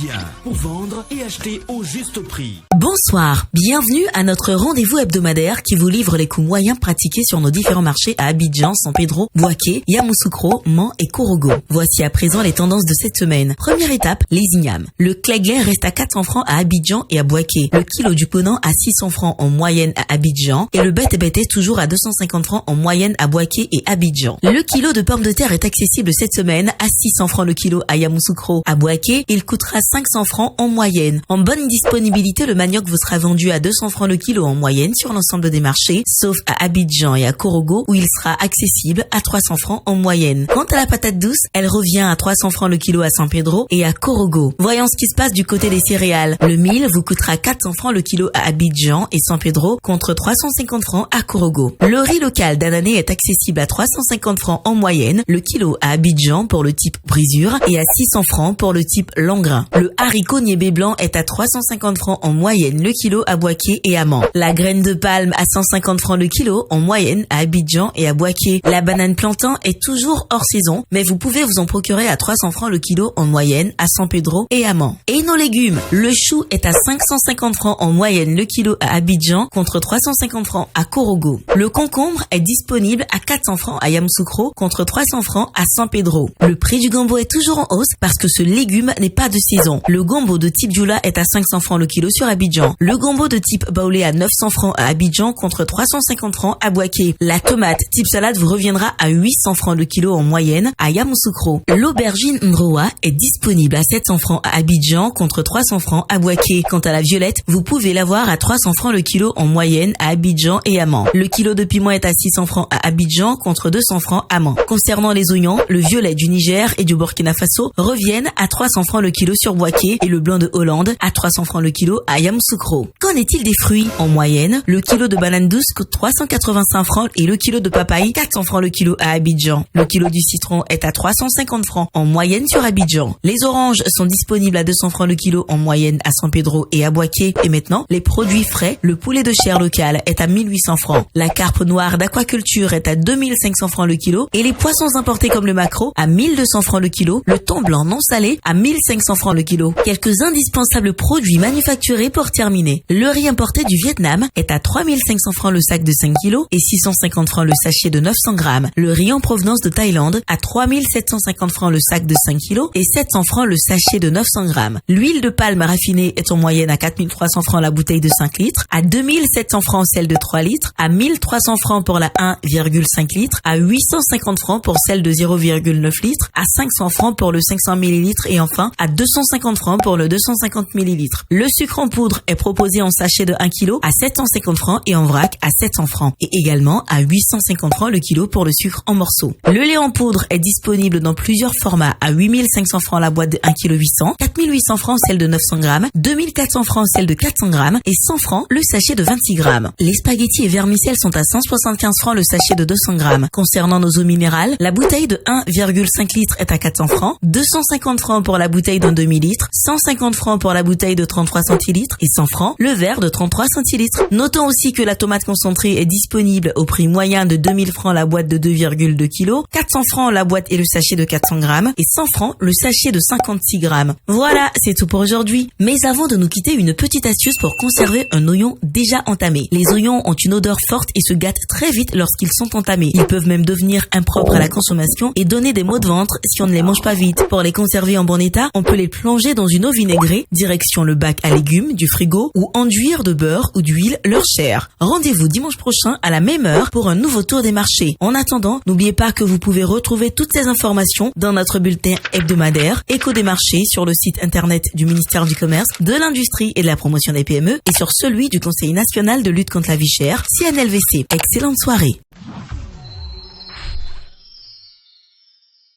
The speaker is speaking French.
bien pour vendre et acheter au juste prix. Bonsoir, bienvenue à notre rendez-vous hebdomadaire qui vous livre les coûts moyens pratiqués sur nos différents marchés à Abidjan, San Pedro, Bouaké, Yamoussoukro, Mans et Korogo. Voici à présent les tendances de cette semaine. Première étape, les ignames. Le cléglé reste à 400 francs à Abidjan et à Bouaké. Le kilo du ponant à 600 francs en moyenne à Abidjan et le bête toujours à 250 francs en moyenne à Bouaké et Abidjan. Le kilo de pommes de terre est accessible cette semaine à 600 francs le kilo à Yamoussoukro. À Bouaké, il coûtera 500 francs en moyenne. En bonne disponibilité, le manioc vous sera vendu à 200 francs le kilo en moyenne sur l'ensemble des marchés, sauf à Abidjan et à Korogo où il sera accessible à 300 francs en moyenne. Quant à la patate douce, elle revient à 300 francs le kilo à San Pedro et à Korogo. Voyons ce qui se passe du côté des céréales. Le mil vous coûtera 400 francs le kilo à Abidjan et San Pedro contre 350 francs à Korogo. Le riz local d'Anané est accessible à 350 francs en moyenne, le kilo à Abidjan pour le type brisure et à 600 francs pour le type langrin. Le haricot niébé blanc est à 350 francs en moyenne le kilo à Bouaké et à Mans. La graine de palme à 150 francs le kilo en moyenne à Abidjan et à Bouaké. La banane plantain est toujours hors saison, mais vous pouvez vous en procurer à 300 francs le kilo en moyenne à San Pedro et à Mans. Et nos légumes, le chou est à 550 francs en moyenne le kilo à Abidjan contre 350 francs à Korogo. Le concombre est disponible à 400 francs à Yamoussoukro contre 300 francs à San Pedro. Le prix du gombo est toujours en hausse parce que ce légume n'est pas de saison. Le gombo de type Djoula est à 500 francs le kilo sur Abidjan. Le gombo de type Baoulé à 900 francs à Abidjan contre 350 francs à Bouaké. La tomate type salade vous reviendra à 800 francs le kilo en moyenne à Yamoussoukro. L'aubergine Ndroa est disponible à 700 francs à Abidjan contre 300 francs à Bouaké. Quant à la violette, vous pouvez l'avoir à 300 francs le kilo en moyenne à Abidjan et à Mans. Le kilo de piment est à 600 francs à Abidjan contre 200 francs à Mans. Concernant les oignons, le violet du Niger et du Burkina Faso reviennent à 300 francs le kilo sur Bouaké et le blanc de Hollande à 300 francs le kilo à Yamoussoukro. Qu'en est-il des fruits? En moyenne, le kilo de banane douce coûte 385 francs et le kilo de papaye 400 francs le kilo à Abidjan. Le kilo du citron est à 350 francs en moyenne sur Abidjan. Les oranges sont disponibles à 200 francs le kilo en moyenne à San Pedro et à Bouaké. Et maintenant, les produits frais, le poulet de chair local est à 1800 francs. La carpe noire d'aquaculture est à 2500 francs le kilo et les poissons importés comme le maquereau à 1200 francs le kilo, le thon blanc non salé à 1500 francs le kilo. Quelques indispensables produits manufacturés pour terminer. Le riz importé du Vietnam est à 3500 francs le sac de 5 kilos et 650 francs le sachet de 900 grammes. Le riz en provenance de Thaïlande à 3750 francs le sac de 5 kilos et 700 francs le sachet de 900 grammes. L'huile de palme raffinée est en moyenne à 4300 francs la bouteille de 5 litres, à 2700 francs celle de 3 litres, à 1300 francs pour la 1,5 litres, à 850 francs pour celle de 0,9 litres, à 500 francs pour le 500 ml et enfin à 250 francs pour le 250 ml. Le sucre en poudre est proposé en sachet de 1 kg à 750 francs et en vrac à 700 francs et également à 850 francs le kilo pour le sucre en morceaux. Le lait en poudre est disponible dans plusieurs formats à 8500 francs la boîte de 1 kg 800, 4800 francs celle de 900 grammes, 2400 francs celle de 400 grammes et 100 francs le sachet de 26 grammes. Les spaghettis et vermicelles sont à 175 francs le sachet de 200 grammes. Concernant nos eaux minérales, la bouteille de 1,5 litres est à 400 francs, 250 francs pour la bouteille d'un demi-litre, 150 francs pour la bouteille de 33 centilitres et 100 francs le verre de 33 centilitres. Notons aussi que la tomate concentrée est disponible au prix moyen de 2000 francs la boîte de 2,2 kg, 400 francs la boîte et le sachet de 400 grammes et 100 francs le sachet de 56 grammes. Voilà, c'est tout pour aujourd'hui. Mais avant de nous quitter, une petite astuce pour conserver un oignon déjà entamé. Les oignons ont une odeur forte et se gâtent très vite lorsqu'ils sont entamés. Ils peuvent même devenir impropres à la consommation et donner des maux de ventre si on ne les mange pas vite. Pour les conserver en bon état, on peut les plonger dans une eau vinaigrée, direction le bac à légumes du frigo ou enduire de beurre ou d'huile leur chair. Rendez-vous dimanche prochain à la même heure pour un nouveau tour des marchés. En attendant, n'oubliez pas que vous pouvez retrouver toutes ces informations dans notre bulletin hebdomadaire Écho des marchés sur le site internet du ministère du Commerce, de l'Industrie et de la Promotion des PME et sur celui du Conseil national de lutte contre la vie chère, CNLVC. Excellente soirée.